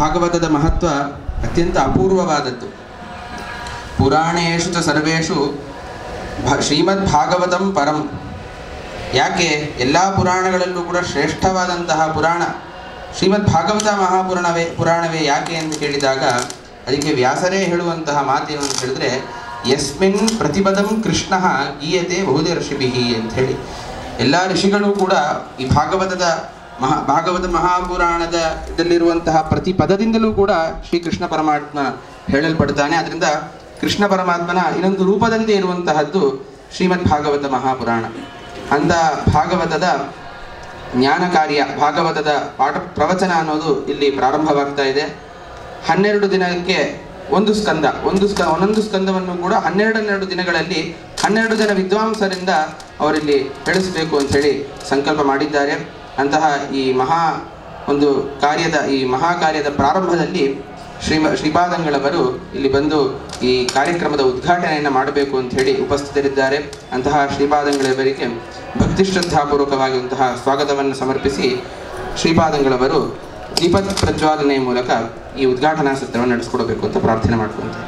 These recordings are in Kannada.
ಭಾಗವತದ ಮಹತ್ವ ಅತ್ಯಂತ ಅಪೂರ್ವವಾದದ್ದು. ಪುರಾಣೇಶು ಚ ಸರ್ವೇಷು ಶ್ರೀಮದ್ ಭಾಗವತಂ ಪರಂ. ಯಾಕೆ ಎಲ್ಲ ಪುರಾಣಗಳಲ್ಲೂ ಕೂಡ ಶ್ರೇಷ್ಠವಾದಂತಹ ಪುರಾಣ ಶ್ರೀಮದ್ ಭಾಗವತ ಪುರಾಣವೇ ಯಾಕೆ ಅಂತ ಕೇಳಿದಾಗ ಅದಕ್ಕೆ ವ್ಯಾಸರೇ ಹೇಳುವಂತಹ ಮಾತೇನು ಅಂತ ಹೇಳಿದ್ರೆ, ಯಸ್ಮಿನ್ ಪ್ರತಿಪದಂ ಕೃಷ್ಣ ಗೀಯತೆ ಬಹುದೇ ಋಷಿಭಿಹಿ ಅಂತ ಹೇಳಿ. ಎಲ್ಲ ಋಷಿಗಳು ಕೂಡ ಈ ಭಾಗವತ ಮಹಾಪುರಾಣದ ಇದರಲ್ಲಿರುವಂತಹ ಪ್ರತಿ ಪದದಿಂದಲೂ ಕೂಡ ಶ್ರೀಕೃಷ್ಣ ಪರಮಾತ್ಮ ಹೇಳಲ್ಪಡ್ತಾನೆ. ಅದರಿಂದ ಕೃಷ್ಣ ಪರಮಾತ್ಮನ ಇನ್ನೊಂದು ರೂಪದಂತೆ ಇರುವಂತಹದ್ದು ಶ್ರೀಮದ್ ಭಾಗವತ ಮಹಾಪುರಾಣ. ಅಂಥ ಭಾಗವತದ ಜ್ಞಾನ ಕಾರ್ಯ, ಭಾಗವತದ ಪಾಠ ಪ್ರವಚನ ಅನ್ನೋದು ಇಲ್ಲಿ ಪ್ರಾರಂಭವಾಗ್ತಾ ಇದೆ. 12 ದಿನಕ್ಕೆ ಒಂದೊಂದು ಸ್ಕಂದವನ್ನು ಕೂಡ 12 ದಿನಗಳಲ್ಲಿ 12 ಜನ ವಿದ್ವಾಂಸರಿಂದ ಅವರಲ್ಲಿ ಹೇಳಿಸಬೇಕು ಅಂಥೇಳಿ ಸಂಕಲ್ಪ ಮಾಡಿದ್ದಾರೆ. ಅಂತಹ ಈ ಮಹಾಕಾರ್ಯದ ಪ್ರಾರಂಭದಲ್ಲಿ ಶ್ರೀಪಾದಂಗಳವರು ಇಲ್ಲಿ ಬಂದು ಈ ಕಾರ್ಯಕ್ರಮದ ಉದ್ಘಾಟನೆಯನ್ನು ಮಾಡಬೇಕು ಅಂತ ಹೇಳಿ ಉಪಸ್ಥಿತರಿದ್ದಾರೆ. ಅಂತಹ ಶ್ರೀಪಾದಂಗಳವರಿಗೆ ಭಕ್ತಿ ಶ್ರದ್ಧಾಪೂರ್ವಕವಾಗಿರುವಂತಹ ಸ್ವಾಗತವನ್ನು ಸಮರ್ಪಿಸಿ ಶ್ರೀಪಾದಂಗಳವರು ದೀಪದ ಪ್ರಜ್ವಾಲನೆಯ ಮೂಲಕ ಈ ಉದ್ಘಾಟನಾ ಸತ್ರವನ್ನು ನಡೆಸಿಕೊಡಬೇಕು ಅಂತ ಪ್ರಾರ್ಥನೆ ಮಾಡ್ಕೊಂತಾರೆ.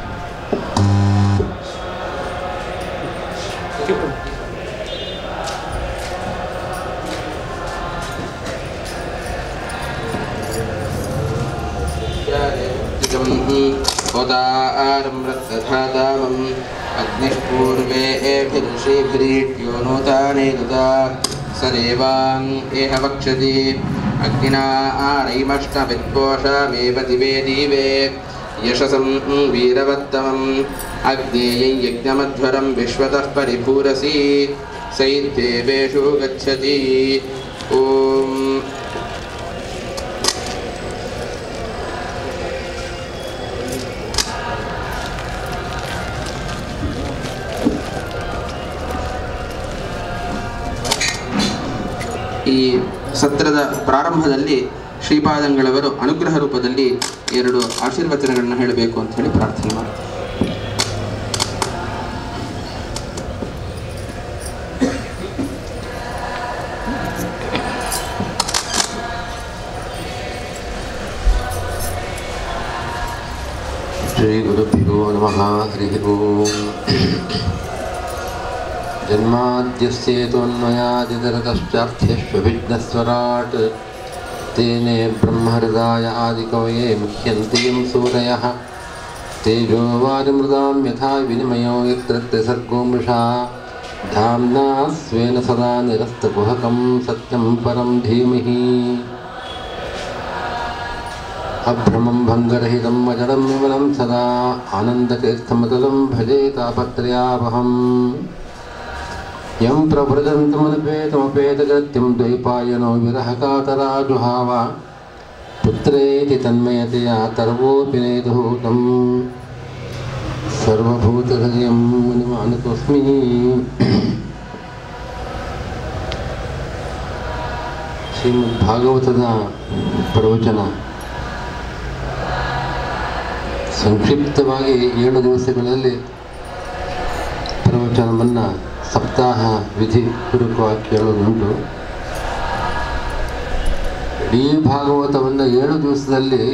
ಅಗ್ನಿಪೂರ್ವೇಭಿರ್ಷಿಭಿರೀಟ್ಯೋ ನೂತಾನೇನುತಾ ಸದೇವಾಂ ಏಹ ವಕ್ಷತಿ ಅಗ್ನಿನಾ ಆರೈಮಷ್ಟವಿದ್ಘೋಷಮೇವ ದಿವೇ ದೀವೇ ಯಶಸಂ ವೀರವತ್ತಮಂ ಅಗ್ನೇಯೈ ಯಜ್ಞಮಧ್ವರಂ ವಿಶ್ವತಃ ಪರಿಭೂರಸಿ ಸೈತ್ವೇವೇಷು ಗಚ್ಚತಿ. ಓಂ ಈ ಸತ್ರದ ಪ್ರಾರಂಭದಲ್ಲಿ ಶ್ರೀಪಾದಂಗಳವರು ಅನುಗ್ರಹ ರೂಪದಲ್ಲಿ 2 ಆಶೀರ್ವಚನಗಳನ್ನು ಹೇಳಬೇಕು ಅಂತ ಹೇಳಿ ಪ್ರಾರ್ಥನೆ ಮಾಡಿ. ಶ್ರೀ ಗುರುಭ್ಯೋ ನಮಃ. ಹರಿ ಓಂ. ಜನ್ಮಾದ್ಯಸ್ಯೇತೋನ್ಮಯಾದಿತರತಶ್ಚಾರ್ಥ್ಯಶ್ವವಿಘ್ನಸ್ವರಾಟ್ ತೇನೇ ಬ್ರಹ್ಮಹೃದಾಯ ಆದಿಕವಯೇ ಮುಹ್ಯಂತಿ ಯಂ ಸೂರಯಃ ತೇಜೋ ವಾರಿಮೃದಾಂ ಯಥಾ ವಿನಿಮಯೋ ಯತ್ರ ತ್ರಿಸರ್ಗೋ ಮೃಷಾ ಧಾಮ್ನಾ ಸ್ವೇನ ಸದಾ ನಿರಸ್ತಕುಹಕಂ ಸತ್ಯಂ ಪರಂ ಧೀಮಹಿ. ಅಭ್ರಮಂ ಭಂಗರಹಿತಂ ಅಜಡಂ ವಿಮಲಂ ಸದಾ ಆನಂದತೀರ್ಥಮತಲಂ ಭಜೆ ತಾಪತ್ರಯಾವಹಂ. ಯಂ ಪ್ರವೃದಂತಮನುಪೇತಮಪೇತಗತ್ಯಂ ದ್ವೈಪಾಯನೋ ವಿರಹಕಾತರಾಜುಹಾವ ಪುತ್ರೇತಿ ತನ್ಮಯತೆಯ ತರ್ವೋಪಿ ನೇತುಹೂತಂ ಸರ್ವಭೂತಹೃದಯಂ ಮುನಿಮಾನತೋಸ್ಮಿ. ಶ್ರೀಮದ್ ಭಾಗವತದ ಪ್ರವಚನ ಸಂಕ್ಷಿಪ್ತವಾಗಿ 7 ದಿವಸಗಳಲ್ಲಿ ಪ್ರವಚನವನ್ನು ಸಪ್ತಾಹ ವಿಧಿ ಪೂರ್ವಕವಾಗಿ ಕೇಳೋದುಂಟು. ಇಡೀ ಭಾಗವತವನ್ನು 7 ದಿವಸದಲ್ಲಿ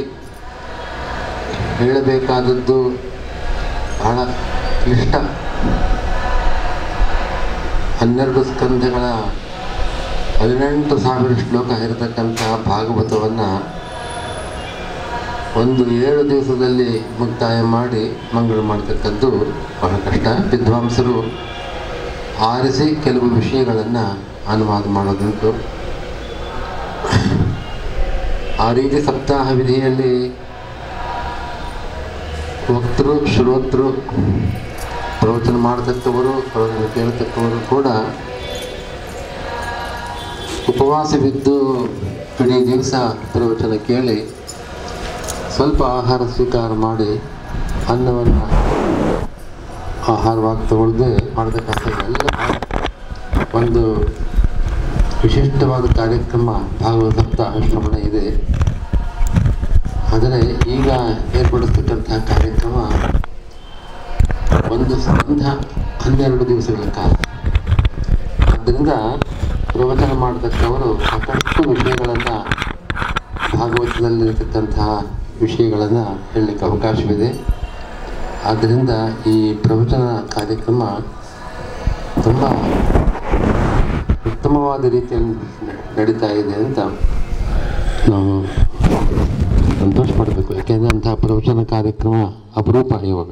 ಹೇಳಬೇಕಾದದ್ದು ಬಹಳ ಕ್ಲಿಷ್ಟ. 12 ಸ್ಕಂಧಗಳ 18,000 ಶ್ಲೋಕ ಇರತಕ್ಕಂತಹ ಭಾಗವತವನ್ನು 7 ದಿವಸದಲ್ಲಿ ಮುಕ್ತಾಯ ಮಾಡಿ ಮಂಗಳ ಮಾಡತಕ್ಕದ್ದು ಬಹಳ ಕಷ್ಟ. ವಿದ್ವಾಂಸರು ಆರಿಸಿ ಕೆಲವು ವಿಷಯಗಳನ್ನು ಅನುವಾದ ಮಾಡೋದುಂಟು. ಆ ರೀತಿ ಸಪ್ತಾಹ ವಿಧಿಯಲ್ಲಿ ವಕ್ತೃ ಶ್ರೋತೃ ಪ್ರವಚನ ಮಾಡತಕ್ಕವರು ಪ್ರವಚನ ಕೇಳತಕ್ಕವರು ಕೂಡ ಉಪವಾಸವಿದ್ದು ಇಡೀ ದಿವಸ ಪ್ರವಚನ ಕೇಳಿ ಸ್ವಲ್ಪ ಆಹಾರ ಸ್ವೀಕಾರ ಮಾಡಿ ಅನ್ನವನ್ನು ಆಹಾರವಾಗಿ ತಗೊಳ್ಳದೆ ಮಾಡತಕ್ಕಂಥ ಎಲ್ಲ ಒಂದು ವಿಶಿಷ್ಟವಾದ ಕಾರ್ಯಕ್ರಮ ಭಾಗವತ ಸಪ್ತಾಹ ಶ್ರವಣ ಇದೆ. ಆದರೆ ಈಗ ಏರ್ಪಡಿಸ್ತಕ್ಕಂತಹ ಕಾರ್ಯಕ್ರಮ ಒಂದು ಸ್ಕಂಧ 12 ದಿವಸಗಳ ಕಾಲ. ಆದ್ದರಿಂದ ಪ್ರವಚನ ಮಾಡತಕ್ಕವರು ಸಾಕಷ್ಟು ವಿಷಯಗಳನ್ನು ಭಾಗವತದಲ್ಲಿರತಕ್ಕಂತಹ ವಿಷಯಗಳನ್ನು ಹೇಳಲಿಕ್ಕೆ ಅವಕಾಶವಿದೆ. ಆದ್ದರಿಂದ ಈ ಪ್ರವಚನ ಕಾರ್ಯಕ್ರಮ ತುಂಬ ಉತ್ತಮವಾದ ರೀತಿಯಲ್ಲಿ ನಡೀತಾ ಇದೆ ಅಂತ ನಾವು ಸಂತೋಷ ಪಡಬೇಕು. ಯಾಕೆಂದರೆ ಅಂತಹ ಪ್ರವಚನ ಕಾರ್ಯಕ್ರಮ ಅಪರೂಪ ಇವಾಗ.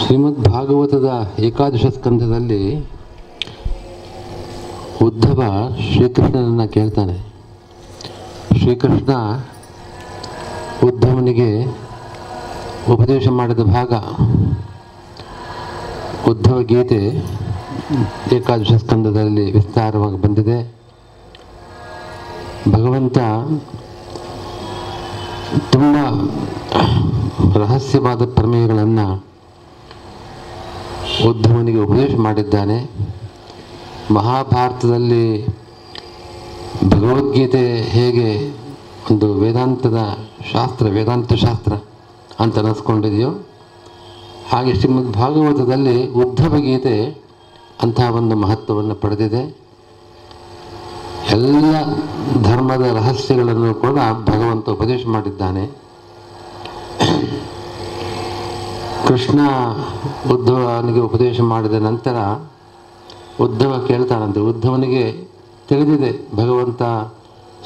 ಶ್ರೀಮದ್ ಭಾಗವತದ ಏಕಾದಶ ಸ್ಕಂಧದಲ್ಲಿ ಉದ್ಧವ ಶ್ರೀಕೃಷ್ಣನನ್ನು ಕೇಳ್ತಾನೆ. ಶ್ರೀಕೃಷ್ಣ ಉದ್ಧವನಿಗೆ ಉಪದೇಶ ಮಾಡಿದ ಭಾಗ ಉದ್ಧವ ಗೀತೆ ಏಕಾದಶ ಸ್ಕಂದದಲ್ಲಿ ವಿಸ್ತಾರವಾಗಿ ಬಂದಿದೆ. ಭಗವಂತ ತುಂಬ ರಹಸ್ಯವಾದ ಪ್ರಮೇಯಗಳನ್ನು ಉದ್ಧವನಿಗೆ ಉಪದೇಶ ಮಾಡಿದ್ದಾನೆ. ಮಹಾಭಾರತದಲ್ಲಿ ಭಗವದ್ಗೀತೆ ಹೇಗೆ ಒಂದು ವೇದಾಂತ ಶಾಸ್ತ್ರ ಅಂತ ಅನ್ನಿಸ್ಕೊಂಡಿದೆಯೋ ಹಾಗೆ ಶ್ರೀಮದ್ ಭಾಗವತದಲ್ಲಿ ಉದ್ಧವ ಗೀತೆ ಅಂತಹ ಒಂದು ಮಹತ್ವವನ್ನು ಪಡೆದಿದೆ. ಎಲ್ಲ ಧರ್ಮದ ರಹಸ್ಯಗಳನ್ನು ಕೂಡ ಭಗವಂತ ಉಪದೇಶ ಮಾಡಿದ್ದಾನೆ. ಕೃಷ್ಣ ಉದ್ಧವನಿಗೆ ಉಪದೇಶ ಮಾಡಿದ ನಂತರ ಉದ್ಧವ ಕೇಳ್ತಾನಂತೆ. ಉದ್ಧವನಿಗೆ ತಿಳಿದಿದೆ ಭಗವಂತ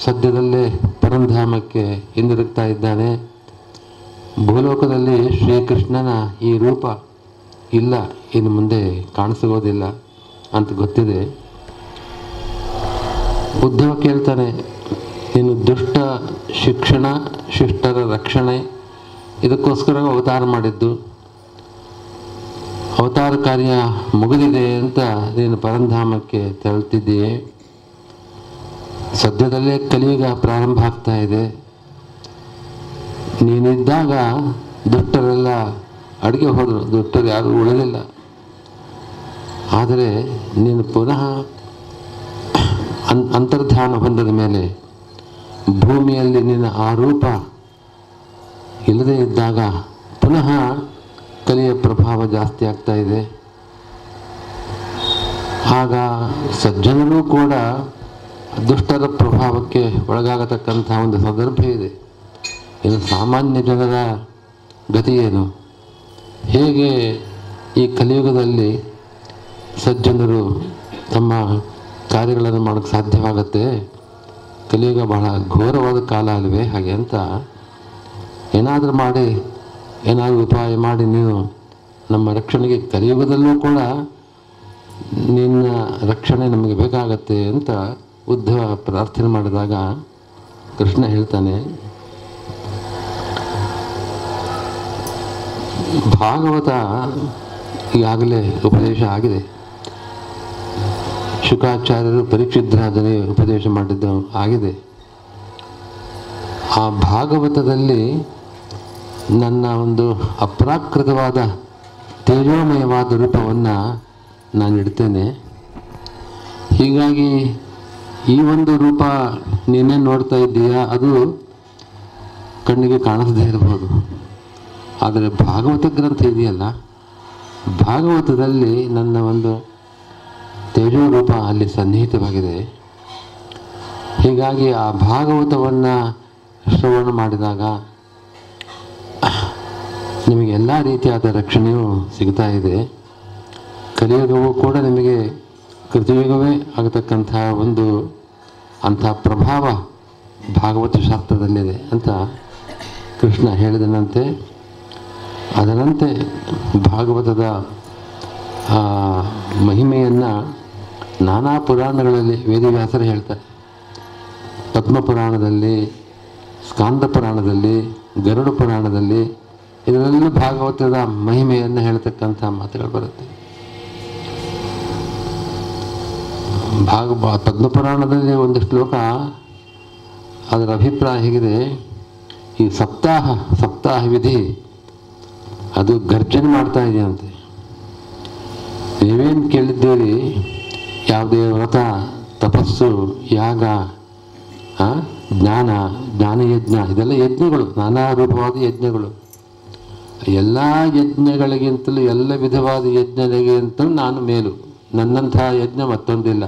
ಸದ್ಯದಲ್ಲೇ ಪರಂಧಾಮಕ್ಕೆ ಹಿಂದಿರುಗ್ತಾ ಇದ್ದಾನೆ. ಭೂಲೋಕದಲ್ಲಿ ಶ್ರೀಕೃಷ್ಣನ ಈ ರೂಪ ಇಲ್ಲ, ಇನ್ನು ಮುಂದೆ ಕಾಣಿಸಿಗೋದಿಲ್ಲ ಅಂತ ಗೊತ್ತಿದೆ. ಉದ್ಧವ ಕೇಳ್ತಾನೆ, ನೀನು ದುಷ್ಟ ಶಿಕ್ಷಣ, ಶಿಷ್ಟರ ರಕ್ಷಣೆ ಇದಕ್ಕೋಸ್ಕರ ಅವತಾರ ಮಾಡಿದ್ದು, ಅವತಾರ ಕಾರ್ಯ ಮುಗಿದಿದೆ ಅಂತ ನೀನು ಪರಂಧಾಮಕ್ಕೆ ತೆರಳುತ್ತಿದ್ದೀಯೆ. ಸದ್ಯದಲ್ಲೇ ಕಲಿಯುಗ ಪ್ರಾರಂಭ ಆಗ್ತಾ ಇದೆ. ನೀನಿದ್ದಾಗ ದುಷ್ಟರೆಲ್ಲ ಅಡುಗೆ ಹೋದರು, ದುಷ್ಟರು ಯಾರೂ ಉಳಿದಿಲ್ಲ. ಆದರೆ ನೀನು ಪುನಃ ಅಂತರ್ಧಾನ ಹೊಂದಿದ ಮೇಲೆ ಭೂಮಿಯಲ್ಲಿ ನಿನ್ನ ಆ ರೂಪ ಇಲ್ಲದೇ ಇದ್ದಾಗ ಪುನಃ ಕಲಿಯ ಪ್ರಭಾವ ಜಾಸ್ತಿ ಆಗ್ತಾ ಇದೆ. ಆಗ ಸಜ್ಜನರೂ ಕೂಡ ದುಷ್ಟರ ಪ್ರಭಾವಕ್ಕೆ ಒಳಗಾಗತಕ್ಕಂಥ ಒಂದು ಸಂದರ್ಭ ಇದೆ. ಇನ್ನು ಸಾಮಾನ್ಯ ಜನರ ಗತಿ ಏನು? ಹೇಗೆ ಈ ಕಲಿಯುಗದಲ್ಲಿ ಸಜ್ಜನರು ತಮ್ಮ ಕಾರ್ಯಗಳನ್ನು ಮಾಡೋಕ್ಕೆ ಸಾಧ್ಯವಾಗುತ್ತೆ? ಕಲಿಯುಗ ಬಹಳ ಘೋರವಾದ ಕಾಲ ಅಲ್ವೇ? ಹಾಗೆ ಅಂತ ಏನಾದರೂ ಉಪಾಯ ಮಾಡಿ ನೀನು ನಮ್ಮ ರಕ್ಷಣೆಗೆ, ಕಲಿಯುಗದಲ್ಲೂ ಕೂಡ ನಿನ್ನ ರಕ್ಷಣೆ ನಮಗೆ ಬೇಕಾಗತ್ತೆ ಅಂತ ಉದ್ಧವ ಪ್ರಾರ್ಥನೆ ಮಾಡಿದಾಗ ಕೃಷ್ಣ ಹೇಳ್ತಾನೆ, ಭಾಗವತ ಈಗಾಗಲೇ ಉಪದೇಶ ಆಗಿದೆ. ಶುಕಾಚಾರ್ಯರು ಪರೀಕ್ಷಿದ್ರಾಜನಿಗೆ ಉಪದೇಶ ಮಾಡಿದ್ದು ಆಗಿದೆ. ಆ ಭಾಗವತದಲ್ಲಿ ನನ್ನ ಒಂದು ಅಪ್ರಾಕೃತವಾದ ತೇಜೋಮಯವಾದ ರೂಪವನ್ನು ನಾನು ಇಡ್ತೇನೆ. ಹೀಗಾಗಿ ಈ ಒಂದು ರೂಪ ನೀನೇ ನೋಡ್ತಾ ಇದ್ದೀಯಾ, ಅದು ಕಣ್ಣಿಗೆ ಕಾಣಿಸದೇ ಇರಬಹುದು. ಆದರೆ ಭಾಗವತ ಗ್ರಂಥ ಇದೆಯಲ್ಲ, ಭಾಗವತದಲ್ಲಿ ನನ್ನ ಒಂದು ತೇಜೋ ರೂಪ ಅಲ್ಲಿ ಸನ್ನಿಹಿತವಾಗಿದೆ. ಹೀಗಾಗಿ ಆ ಭಾಗವತವನ್ನು ಶ್ರವಣ ಮಾಡಿದಾಗ ನಿಮಗೆ ಎಲ್ಲ ರೀತಿಯಾದ ರಕ್ಷಣೆಯೂ ಸಿಗ್ತಾ ಇದೆ. ಕಲಿಯುಗವೂ ಕೂಡ ನಿಮಗೆ ಕೃತಯುಗವೇ ಆಗತಕ್ಕಂಥ ಒಂದು ಅಂಥ ಪ್ರಭಾವ ಭಾಗವತ ಶಾಸ್ತ್ರದಲ್ಲಿದೆ ಅಂತ ಕೃಷ್ಣ ಹೇಳಿದನಂತೆ. ಅದರಂತೆ ಭಾಗವತದ ಮಹಿಮೆಯನ್ನು ನಾನಾ ಪುರಾಣಗಳಲ್ಲಿ ವೇದವ್ಯಾಸರು ಹೇಳ್ತಾರೆ. ಪದ್ಮಪುರಾಣದಲ್ಲಿ, ಸ್ಕಾಂದ ಪುರಾಣದಲ್ಲಿ, ಗರುಡ ಪುರಾಣದಲ್ಲಿ ಇದರಲ್ಲಿ ಭಾಗವತದ ಮಹಿಮೆಯನ್ನು ಹೇಳ್ತಕ್ಕಂಥ ಮಾತುಗಳು ಬರುತ್ತೆ. ಪದ್ಮಪುರಾಣದಲ್ಲಿ ಒಂದು ಶ್ಲೋಕ, ಅದರ ಅಭಿಪ್ರಾಯ ಹೇಗಿದೆ, ಈ ಸಪ್ತಾಹ ವಿಧಿ ಅದು ಗರ್ಜನೆ ಮಾಡ್ತಾ ಇದೆಯಂತೆ. ನೀವೇನು ಕೇಳಿದ್ದೀರಿ, ಯಾವುದೇ ವ್ರತ, ತಪಸ್ಸು, ಯಾಗ, ಜ್ಞಾನಯಜ್ಞ, ಇದೆಲ್ಲ ಯಜ್ಞಗಳು, ನಾನಾ ರೂಪವಾದ ಯಜ್ಞಗಳು. ಎಲ್ಲ ಯಜ್ಞಗಳಿಗಿಂತಲೂ, ಎಲ್ಲ ವಿಧವಾದ ಯಜ್ಞಗಳಿಗಿಂತಲೂ ನಾನು ಮೇಲು, ನನ್ನಂತಹ ಯಜ್ಞ ಮತ್ತೊಂದಿಲ್ಲ.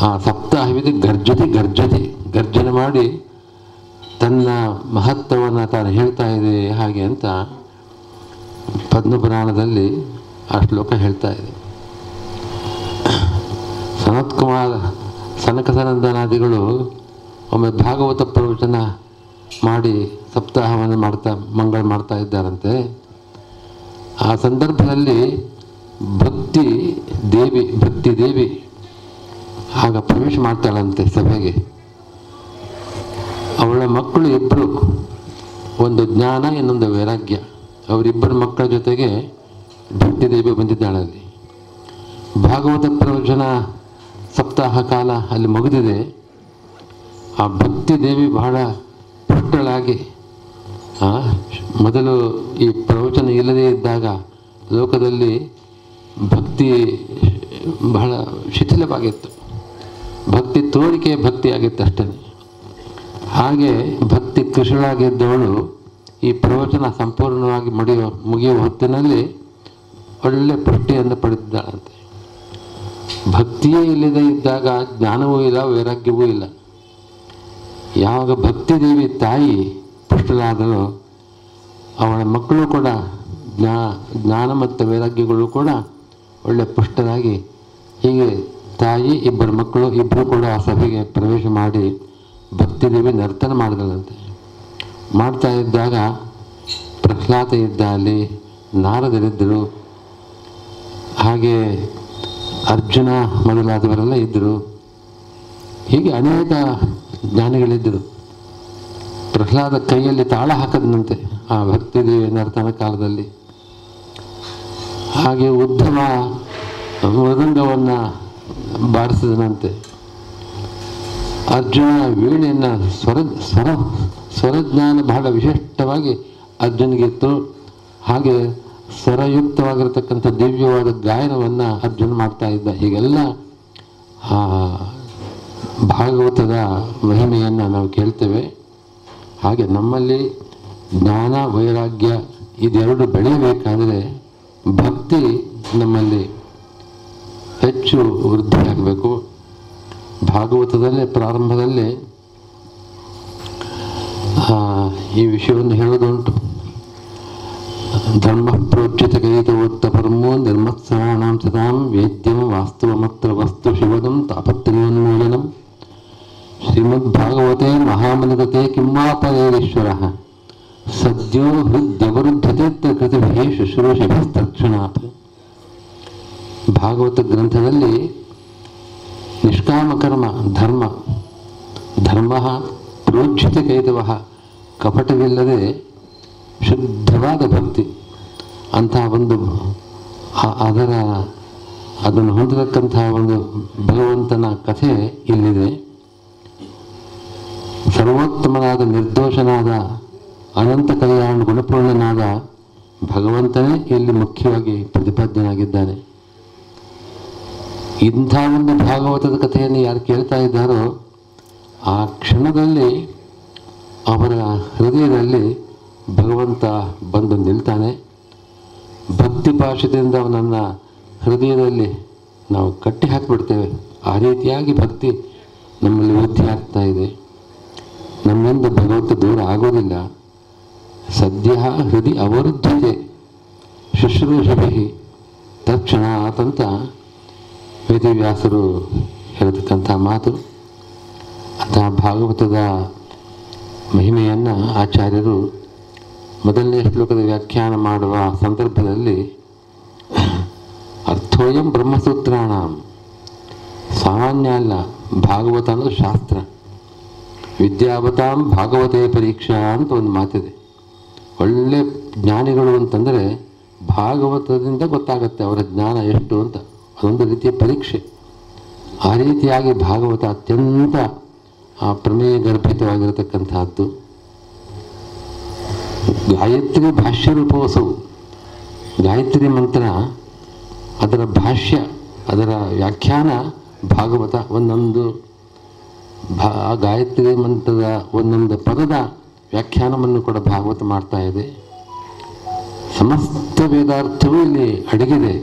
ಆ ಸಪ್ತಾಹವಿದೆ ಗರ್ಜನೆ ಮಾಡಿ ತನ್ನ ಮಹತ್ವವನ್ನು ತಾನು ಹೇಳ್ತಾ ಇದೆ ಹಾಗೆ ಅಂತ ಪದ್ಮಪುರಾಣದಲ್ಲಿ ಆ ಶ್ಲೋಕ ಹೇಳ್ತಾ ಇದೆ. ಸನಕ ಸನಂದನಾದಿಗಳು ಒಮ್ಮೆ ಭಾಗವತ ಪ್ರವಚನ ಮಾಡಿ ಸಪ್ತಾಹವನ್ನು ಮಂಗಳ ಮಾಡ್ತಾ ಇದ್ದಾರಂತೆ. ಆ ಸಂದರ್ಭದಲ್ಲಿ ಭಕ್ತಿ ದೇವಿ ಆಗ ಪ್ರವೇಶ ಮಾಡ್ತಾಳಂತೆ ಸಭೆಗೆ. ಅವಳ ಮಕ್ಕಳು ಇಬ್ಬರು, ಒಂದು ಜ್ಞಾನ ಇನ್ನೊಂದು ವೈರಾಗ್ಯ. ಅವರಿಬ್ಬರ ಮಕ್ಕಳ ಜೊತೆಗೆ ಭಕ್ತಿದೇವಿ ಬಂದಿದ್ದಾಳಲ್ಲಿ. ಭಾಗವತ ಪ್ರವಚನ ಸಪ್ತಾಹ ಕಾಲ ಅಲ್ಲಿ ಮುಗಿದಿದೆ. ಆ ಭಕ್ತಿದೇವಿ ಬಹಳ ಪುಷ್ಟಳಾಗಿ, ಮೊದಲು ಈ ಪ್ರವಚನ ಇಲ್ಲದೇ ಇದ್ದಾಗ ಲೋಕದಲ್ಲಿ ಭಕ್ತಿ ಬಹಳ ಶಿಥಿಲವಾಗಿತ್ತು, ಭಕ್ತಿ ತೋರಿಕೆ ಭಕ್ತಿಯಾಗಿತ್ತು ಅಷ್ಟೇ. ಹಾಗೆ ಭಕ್ತಿ ಕೃಷಿಳಾಗಿದ್ದವಳು ಈ ಪ್ರವಚನ ಸಂಪೂರ್ಣವಾಗಿ ಮುಗಿಯುವ ಹೊತ್ತಿನಲ್ಲಿ ಒಳ್ಳೆ ಪುಷ್ಟಿಯನ್ನು ಪಡೆದಿದ್ದಾಳಂತೆ. ಭಕ್ತಿಯೇ ಇಲ್ಲದೇ ಇದ್ದಾಗ ಜ್ಞಾನವೂ ಇಲ್ಲ, ವೈರಾಗ್ಯವೂ ಇಲ್ಲ. ಯಾವಾಗ ಭಕ್ತಿದೇವಿ ತಾಯಿ ಪುಷ್ಟಳಾದಳು, ಅವಳ ಮಕ್ಕಳು ಕೂಡ ಜ್ಞಾನ ಮತ್ತು ವೈರಾಗ್ಯಗಳು ಕೂಡ ಒಳ್ಳೆ ಪುಷ್ಟರಾಗಿ, ಹೀಗೆ ತಾಯಿ ಇಬ್ಬರು ಮಕ್ಕಳು ಇಬ್ಬರು ಕೂಡ ಆ ಸಭೆಗೆ ಪ್ರವೇಶ ಮಾಡಿ ಭಕ್ತಿದೇವಿ ನರ್ತನ ಮಾಡಿದಳಂತೆ. ಮಾಡ್ತಾ ಇದ್ದಾಗ ಪ್ರಹ್ಲಾದ ಇದ್ದ, ಅಲ್ಲಿ ನಾರದರಿದ್ದರು, ಹಾಗೆ ಅರ್ಜುನ ಮೊದಲಾದವರೆಲ್ಲ ಇದ್ದರು. ಹೀಗೆ ಅನೇಕ ಜ್ಞಾನಿಗಳಿದ್ದರು. ಪ್ರಹ್ಲಾದ ಕೈಯಲ್ಲಿ ತಾಳ ಹಾಕದನಂತೆ ಆ ಭಕ್ತಿದೇವಿ ನರ್ತನ ಕಾಲದಲ್ಲಿ. ಹಾಗೆ ಉದ್ಧವ ಮೃದಂಗವನ್ನು ಬಾರಿಸಿದನಂತೆ. ಅರ್ಜುನ ವೀಣೆಯನ್ನು ಸ್ವರಜ್ಞಾನ ಬಹಳ ವಿಶಿಷ್ಟವಾಗಿ ಅರ್ಜುನಿಗಿತ್ತು. ಹಾಗೆ ಸ್ವರಯುಕ್ತವಾಗಿರತಕ್ಕಂಥ ದಿವ್ಯವಾದ ಗಾಯನವನ್ನು ಅರ್ಜುನ ಮಾಡ್ತಾ ಇದ್ದ. ಹೀಗೆಲ್ಲ ಭಾಗವತದ ಮಹಿಮೆಯನ್ನು ನಾವು ಕೇಳ್ತೇವೆ. ಹಾಗೆ ನಮ್ಮಲ್ಲಿ ಜ್ಞಾನ ವೈರಾಗ್ಯ ಇದೆರಡು ಬೆಳೆಯಬೇಕಾದರೆ ಭಕ್ತಿ ನಮ್ಮಲ್ಲಿ ಹೆಚ್ಚು ವೃದ್ಧಿಯಾಗಬೇಕು. ಭಾಗವತದಲ್ಲೇ ಪ್ರಾರಂಭದಲ್ಲೇ ಈ ವಿಷಯವನ್ನು ಹೇಳೋದುಂಟು. ಧರ್ಮ ಪ್ರೋಚ್ಯತ ಕೈತವೋತ್ತ ಪರಮೋ ನಿರ್ಮತ್ಸರಾಣಾಂ ಸದಾಂ ವೇದ್ಯಂ ವಾಸ್ತವಮತ್ರ ವಸ್ತು ಶಿವದಂ ತಾಪತ್ರಯೋನ್ಮೂಲನಂ ಶ್ರೀಮದ್ಭಾಗವತೆ ಮಹಾಮನಿಗತೆ ಕಿಮ್ಮಾಪರೇಶ್ವರಃ ಸದ್ಯೋ ಹೃದ್ಯವರುದ್ಧತೆ ಕೃತಿಭಿ ಶುಶ್ರೂಷಿಭಿಸ್ತಕ್ಷಣಾತ್. ಭಾಗವತ ಗ್ರಂಥದಲ್ಲಿ ನಿಷ್ಕಾಮಕರ್ಮ ಧರ್ಮ ಪ್ರೋಜ್ಯತೆ ಕೈತವಃ, ಕಪಟವಿಲ್ಲದೆ ಶುದ್ಧವಾದ ಭಕ್ತಿ, ಅಂತಹ ಒಂದು ಅದನ್ನು ಹೊಂದತಕ್ಕಂತಹ ಒಂದು ಭಗವಂತನ ಕಥೆ ಇಲ್ಲಿದೆ. ಸರ್ವೋತ್ತಮನಾದ ನಿರ್ದೋಷನಾದ ಅನಂತ ಕಲ್ಯಾಣ ಗುಣಪೂರ್ಣನಾದ ಭಗವಂತನೇ ಇಲ್ಲಿ ಮುಖ್ಯವಾಗಿ ಪ್ರತಿಪಾದ್ಯನಾಗಿದ್ದಾನೆ. ಇಂಥ ಒಂದು ಭಾಗವತದ ಕಥೆಯನ್ನು ಯಾರು ಕೇಳ್ತಾ ಇದ್ದಾರೋ ಆ ಕ್ಷಣದಲ್ಲಿ ಅವರ ಹೃದಯದಲ್ಲಿ ಭಗವಂತ ಬಂದು ನಿಲ್ತಾನೆ. ಭಕ್ತಿ ಪಾಶದಿಂದ ಅವನನ್ನು ಹೃದಯದಲ್ಲಿ ನಾವು ಕಟ್ಟಿ ಹಾಕಿಬಿಡ್ತೇವೆ. ಆ ರೀತಿಯಾಗಿ ಭಕ್ತಿ ನಮ್ಮಲ್ಲಿ ವೃದ್ಧಿ ಆಗ್ತಾ ಇದೆ. ನಮ್ಮಿಂದ ಭಗವಂತ ದೂರ ಆಗೋದಿಲ್ಲ. ಸದ್ಯ ಹೃದಯ ಅವರುದ್ಧತೆ ಶುಶ್ರೂಷಭಿ ತಕ್ಷಣಾತ್ ಅಂತ ವೇದವ್ಯಾಸರು ಹೇಳತಕ್ಕಂಥ ಮಾತು. ಅಂತಹ ಭಾಗವತದ ಮಹಿಮೆಯನ್ನು ಆಚಾರ್ಯರು ಮೊದಲನೇ ಶ್ಲೋಕದ ವ್ಯಾಖ್ಯಾನ ಮಾಡುವ ಸಂದರ್ಭದಲ್ಲಿ ಅರ್ಥೋಯಂ ಬ್ರಹ್ಮಸೂತ್ರಾಣ, ಸಾಮಾನ್ಯ ಅಲ್ಲ, ಭಾಗವತ ಅನ್ನೋದು ಶಾಸ್ತ್ರ. ವಿದ್ಯಾವತಾಂ ಭಾಗವತೇ ಪರೀಕ್ಷಾ ಅಂತ ಒಂದು ಮಾತಿದೆ. ಒಳ್ಳೆ ಜ್ಞಾನಿಗಳು ಅಂತಂದರೆ ಭಾಗವತದಿಂದ ಗೊತ್ತಾಗತ್ತೆ ಅವರ ಜ್ಞಾನ ಎಷ್ಟು ಅಂತ. ಅದೊಂದು ರೀತಿಯ ಪರೀಕ್ಷೆ. ಆ ರೀತಿಯಾಗಿ ಭಾಗವತ ಅತ್ಯಂತ ಪ್ರಮೇಯ ಗರ್ಭಿತವಾಗಿರತಕ್ಕಂತಹದ್ದು. ಗಾಯತ್ರಿ ಭಾಷ್ಯ ರೂಪೋತ್ಸವ, ಗಾಯತ್ರಿ ಮಂತ್ರ ಅದರ ಭಾಷ್ಯ, ಅದರ ವ್ಯಾಖ್ಯಾನ ಭಾಗವತ. ಒಂದೊಂದು ಗಾಯತ್ರಿ ಮಂತ್ರದ ಒಂದೊಂದು ಪದದ ವ್ಯಾಖ್ಯಾನವನ್ನು ಕೂಡ ಭಾಗವತ ಮಾಡ್ತಾ ಇದೆ. ಸಮಸ್ತ ವೇದಾರ್ಥವೂ ಇಲ್ಲಿ ಅಡಗಿದೆ.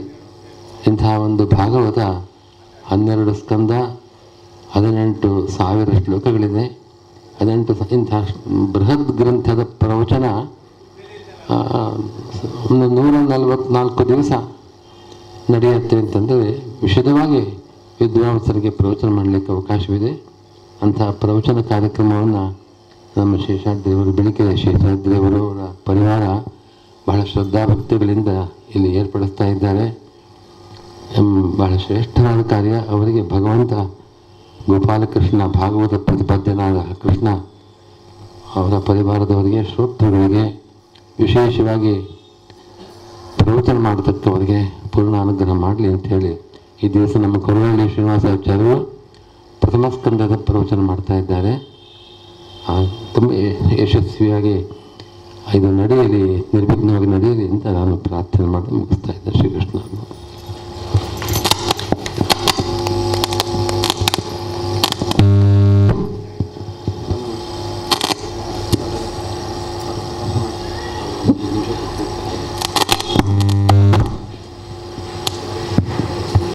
ಇಂತಹ ಒಂದು ಭಾಗವತ 12 ಸ್ಕಂದ, 18,000 ಶ್ಲೋಕಗಳಿದೆ. 18 ಇಂಥ ಬೃಹತ್ ಗ್ರಂಥದ ಪ್ರವಚನ 144 ದಿವಸ ನಡೆಯುತ್ತೆ ಅಂತಂದರೆ ವಿಶದವಾಗಿ ವಿದ್ವಾಂಸರಿಗೆ ಪ್ರವಚನ ಮಾಡಲಿಕ್ಕೆ ಅವಕಾಶವಿದೆ. ಅಂತಹ ಪ್ರವಚನ ಕಾರ್ಯಕ್ರಮವನ್ನು ನಮ್ಮ ಶೇಷಾದ್ರಿಯವರು, ಬೆಳಕಿನ ಶೇಷಾದ್ರಿಯವರ ಪರಿವಾರ ಬಹಳ ಶ್ರದ್ಧಾಭಕ್ತಿಗಳಿಂದ ಇಲ್ಲಿ ಏರ್ಪಡಿಸ್ತಾ ಇದ್ದಾರೆ. ಬಹಳ ಶ್ರೇಷ್ಠವಾದ ಕಾರ್ಯ. ಅವರಿಗೆ ಭಗವಂತ ಗೋಪಾಲಕೃಷ್ಣ, ಭಾಗವತ ಪ್ರತಿಪಾದ್ಯನಾದ ಕೃಷ್ಣ, ಅವರ ಪರಿವಾರದವರಿಗೆ, ಶ್ರೋತೃಗಳಿಗೆ, ವಿಶೇಷವಾಗಿ ಪ್ರವಚನ ಮಾಡತಕ್ಕವರಿಗೆ ಪೂರ್ಣ ಅನುಗ್ರಹ ಮಾಡಲಿ ಅಂಥೇಳಿ ಈ ದಿವಸ ನಮ್ಮ ಕೊರವಳ್ಳಿ ಶ್ರೀನಿವಾಸಾಚಾರ್ಯರು ಪ್ರಥಮ ಸ್ಕಂದದ ಪ್ರವಚನ ಮಾಡ್ತಾ ಇದ್ದಾರೆ. ತುಂಬ ಯಶಸ್ವಿಯಾಗಿ ಇದು ನಡೆಯಲಿ, ನಿರ್ವಿಘ್ನವಾಗಿ ನಡೆಯಲಿ ಅಂತ ನಾನು ಪ್ರಾರ್ಥನೆ ಮಾಡಿ ಮುಗಿಸ್ತಾ ಇದ್ದೆ. ಶ್ರೀಕೃಷ್ಣ.